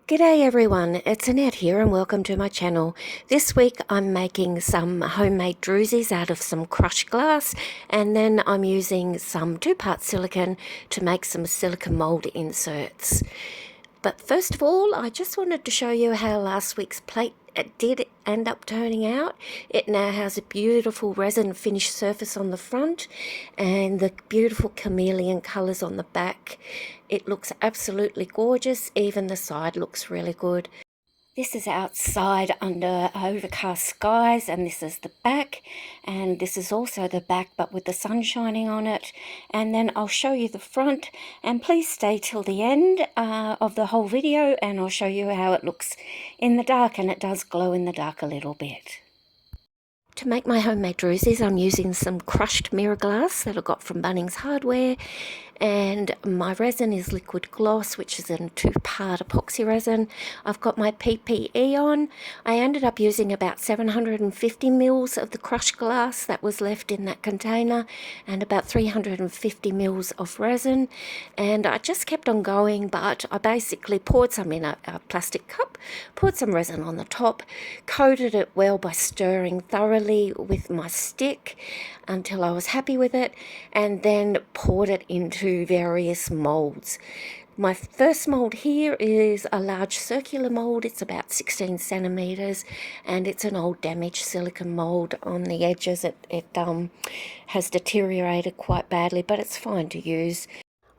G'day everyone, it's Annette here and welcome to my channel. This week I'm making some homemade drusies out of some crushed glass, and then I'm using some 2-part silicone to make some silicone mould inserts. But first of all, I just wanted to show you how last week's plate did end up turning out. It now has a beautiful resin finish surface on the front and the beautiful chameleon colours on the back. It looks absolutely gorgeous, even the side looks really good. This is outside under overcast skies, and this is the back, and this is also the back but with the sun shining on it. And then I'll show you the front, and please stay till the end of the whole video and I'll show you how it looks in the dark, and it does glow in the dark a little bit. To make my homemade drusies, I'm using some crushed mirror glass that I got from Bunnings Hardware, and my resin is liquid gloss, which is a 2-part epoxy resin. I've got my PPE on. I ended up using about 750 mils of the crushed glass that was left in that container and about 350 mils of resin, and I just kept on going, but I basically poured some in a plastic cup, poured some resin on the top, coated it well by stirring thoroughly with my stick until I was happy with it, and then poured it into various molds. My first mold here is a large circular mold. It's about 16 centimeters, and it's an old damaged silicone mold on the edges. It has deteriorated quite badly, but it's fine to use.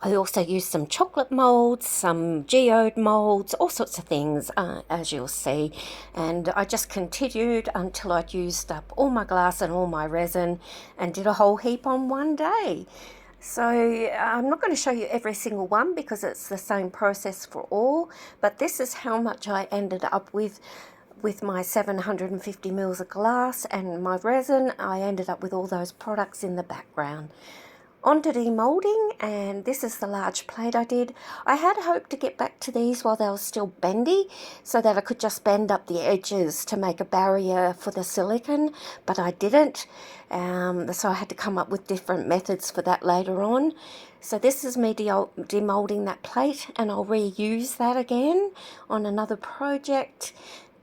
I also used some chocolate moulds, some geode moulds, all sorts of things, as you'll see. And I just continued until I'd used up all my glass and all my resin and did a whole heap on one day. So I'm not going to show you every single one because it's the same process for all, but this is how much I ended up with my 750 mils of glass and my resin. I ended up with all those products in the background. On to demoulding, and this is the large plate I did. I had hoped to get back to these while they were still bendy so that I could just bend up the edges to make a barrier for the silicone, but I didn't, so I had to come up with different methods for that later on. So this is me demoulding that plate, and I'll reuse that again on another project.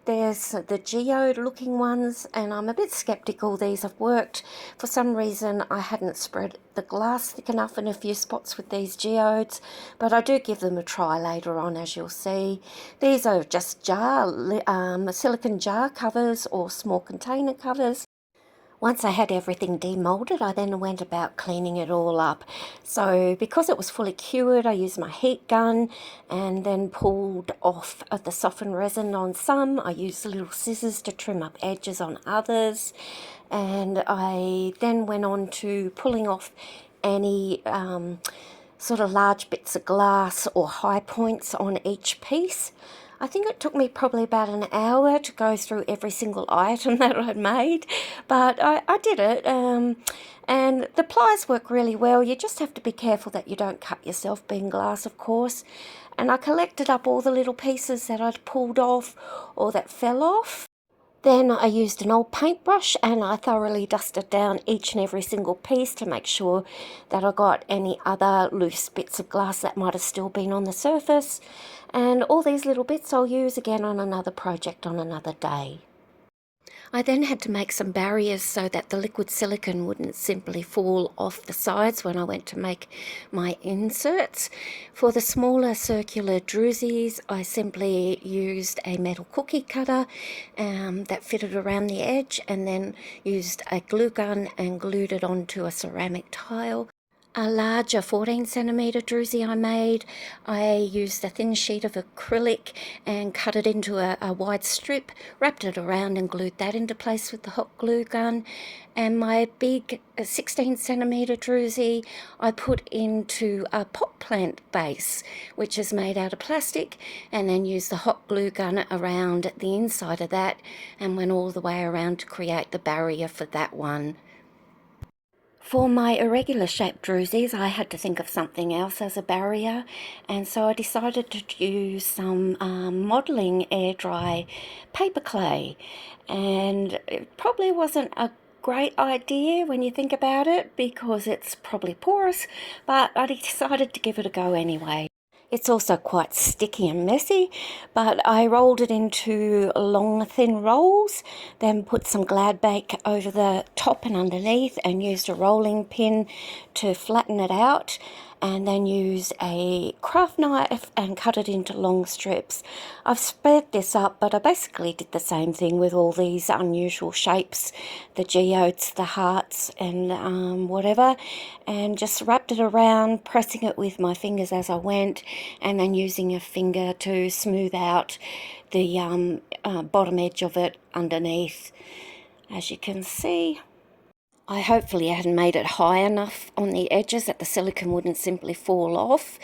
There's the geode looking ones, and I'm a bit skeptical these have worked. For some reason I hadn't spread the glass thick enough in a few spots with these geodes, but I do give them a try later on, as you'll see. These are just silicone jar covers or small container covers. Once I had everything demoulded, I then went about cleaning it all up. So because it was fully cured, I used my heat gun and then pulled off of the softened resin on some. I used little scissors to trim up edges on others. And I then went on to pulling off any sort of large bits of glass or high points on each piece. I think it took me probably about an hour to go through every single item that I'd made, but I did it, and the pliers work really well. You just have to be careful that you don't cut yourself, being glass, of course. And I collected up all the little pieces that I'd pulled off or that fell off. Then I used an old paintbrush and I thoroughly dusted down each and every single piece to make sure that I got any other loose bits of glass that might have still been on the surface. And all these little bits I'll use again on another project on another day. I then had to make some barriers so that the liquid silicone wouldn't simply fall off the sides when I went to make my inserts. For the smaller circular drusies, I simply used a metal cookie cutter that fitted around the edge, and then used a glue gun and glued it onto a ceramic tile. A larger 14 centimeter drusie I made, I used a thin sheet of acrylic and cut it into a wide strip, wrapped it around and glued that into place with the hot glue gun. And my big 16 centimeter drusie I put into a pot plant base, which is made out of plastic, and then used the hot glue gun around the inside of that and went all the way around to create the barrier for that one. For my irregular shaped drusies, I had to think of something else as a barrier, and so I decided to use some modelling air dry paper clay, and it probably wasn't a great idea when you think about it because it's probably porous, but I decided to give it a go anyway. It's also quite sticky and messy, but I rolled it into long, thin rolls, then put some Glad Bake over the top and underneath and used a rolling pin to flatten it out, and then use a craft knife and cut it into long strips. I've sped this up, but I basically did the same thing with all these unusual shapes, the geodes, the hearts, and whatever, and just wrapped it around, pressing it with my fingers as I went, and then using a finger to smooth out the bottom edge of it underneath. As you can see, I hopefully hadn't made it high enough on the edges that the silicone wouldn't simply fall off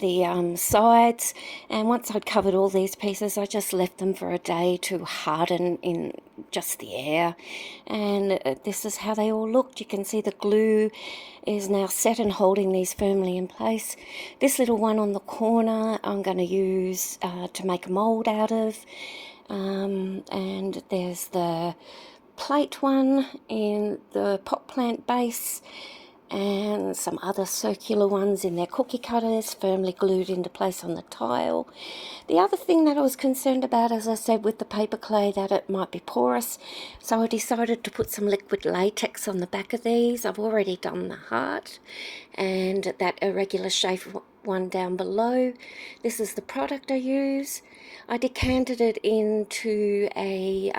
the sides. And once I'd covered all these pieces, I just left them for a day to harden in just the air. And this is how they all looked. You can see the glue is now set and holding these firmly in place. This little one on the corner I'm going to use to make a mould out of. And there's the plate one in the pot plant base, and some other circular ones in their cookie cutters firmly glued into place on the tile. The other thing that I was concerned about, as I said, with the paper clay, that it might be porous, so I decided to put some liquid latex on the back of these. I've already done the heart and that irregular shape one down below. This is the product I use. I decanted it into a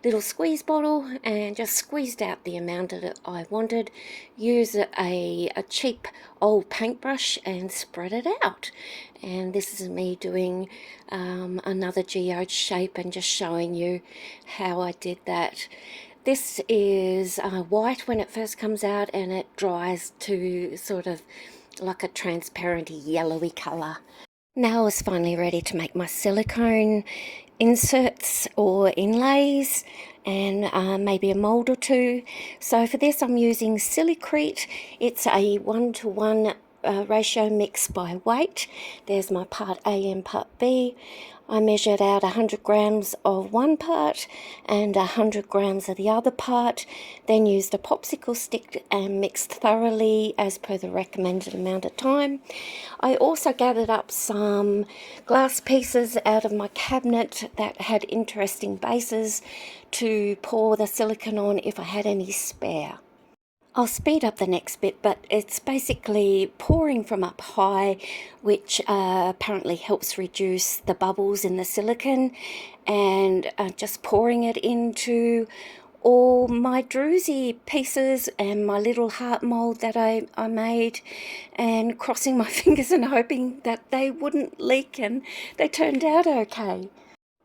little squeeze bottle and just squeezed out the amount that I wanted. Use a cheap old paintbrush and spread it out. And this is me doing another geode shape and just showing you how I did that. This is white when it first comes out, and it dries to sort of like a transparent yellowy colour. Now I was finally ready to make my silicone inserts or inlays and maybe a mould or two. So for this I'm using Silicrete. It's a 1-to-1 ratio mix by weight. There's my part A and part B. I measured out 100 grams of one part and 100 grams of the other part, then used a popsicle stick and mixed thoroughly as per the recommended amount of time. I also gathered up some glass pieces out of my cabinet that had interesting bases to pour the silicone on if I had any spare. I'll speed up the next bit, but it's basically pouring from up high, which apparently helps reduce the bubbles in the silicone, and just pouring it into all my druzy pieces and my little heart mould that I made, and crossing my fingers and hoping that they wouldn't leak, and they turned out okay.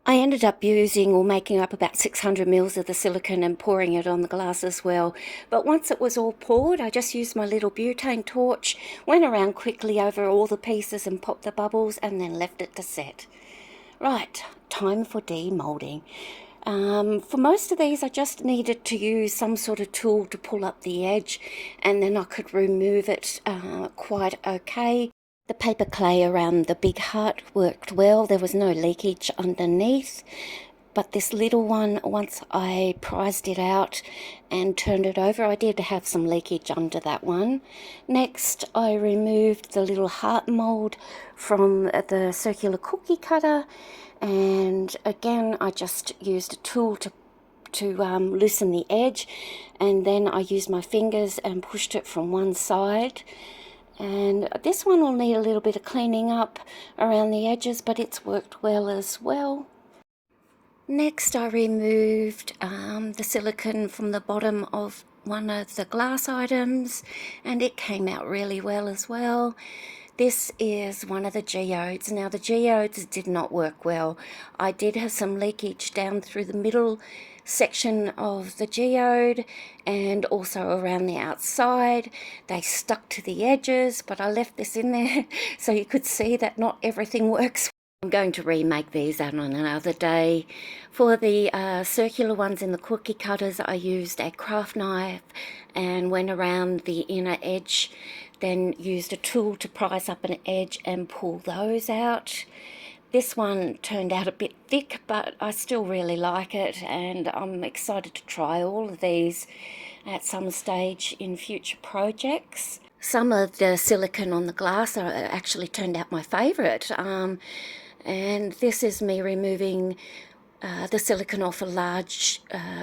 I ended up using or making up about 600 mils of the silicone and pouring it on the glass as well. But once it was all poured, I just used my little butane torch, went around quickly over all the pieces and popped the bubbles, and then left it to set. Right, time for demoulding. For most of these I just needed to use some sort of tool to pull up the edge, and then I could remove it quite okay. The paper clay around the big heart worked well. There was no leakage underneath. But this little one, once I prized it out and turned it over, I did have some leakage under that one. Next, I removed the little heart mould from the circular cookie cutter. And again, I just used a tool to loosen the edge. And then I used my fingers and pushed it from one side. And this one will need a little bit of cleaning up around the edges, but it's worked well as well. Next, I removed the silicone from the bottom of one of the glass items, and it came out really well as well. This is one of the geodes. Now, the geodes did not work well. I did have some leakage down through the middle section of the geode and also around the outside. They stuck to the edges, but I left this in there so you could see that not everything works. I'm going to remake these out on another day. For the circular ones in the cookie cutters, I used a craft knife and went around the inner edge, then used a tool to prise up an edge and pull those out. This one turned out a bit thick, but I still really like it, and I'm excited to try all of these at some stage in future projects. Some of the silicone on the glass actually turned out my favourite. And this is me removing the silicone off a large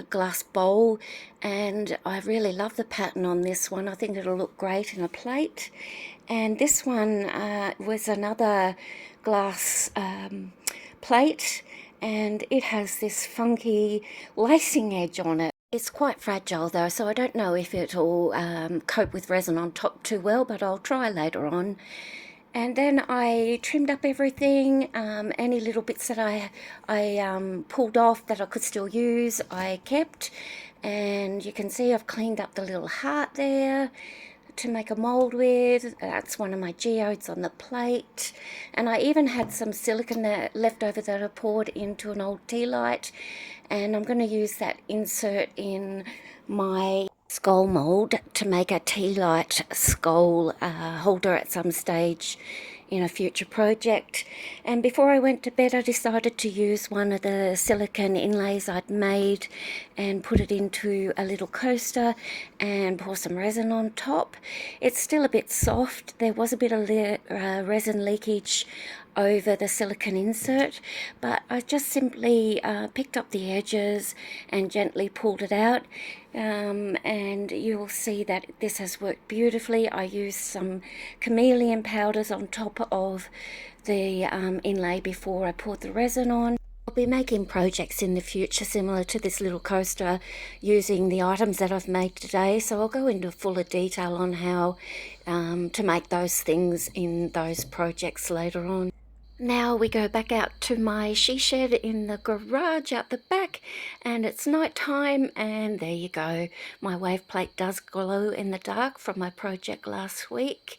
glass bowl, and I really love the pattern on this one. I think it'll look great in a plate. And this one was another glass plate, and it has this funky lacing edge on it. It's quite fragile though, so I don't know if it'll cope with resin on top too well, but I'll try later on. And then I trimmed up everything, any little bits that I pulled off that I could still use, I kept. And you can see I've cleaned up the little heart there to make a mould with. That's one of my geodes on the plate. And I even had some silicone left over that I poured into an old tea light. And I'm going to use that insert in my skull mould to make a tea light skull holder at some stage in a future project. And before I went to bed, I decided to use one of the silicone inlays I'd made and put it into a little coaster and pour some resin on top. It's still a bit soft. There was a bit of resin leakage over the silicone insert, but I just simply picked up the edges and gently pulled it out, and you'll see that this has worked beautifully. I used some chameleon powders on top of the inlay before I poured the resin on. I'll be making projects in the future similar to this little coaster using the items that I've made today, so I'll go into fuller detail on how to make those things in those projects later on. Now we go back out to my she shed in the garage out the back, and it's night time, and there you go. My wave plate does glow in the dark from my project last week,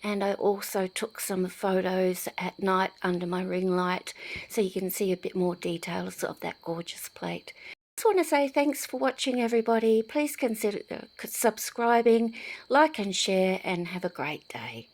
and I also took some photos at night under my ring light so you can see a bit more details of that gorgeous plate. I just want to say thanks for watching, everybody. Please consider subscribing, like and share, and have a great day.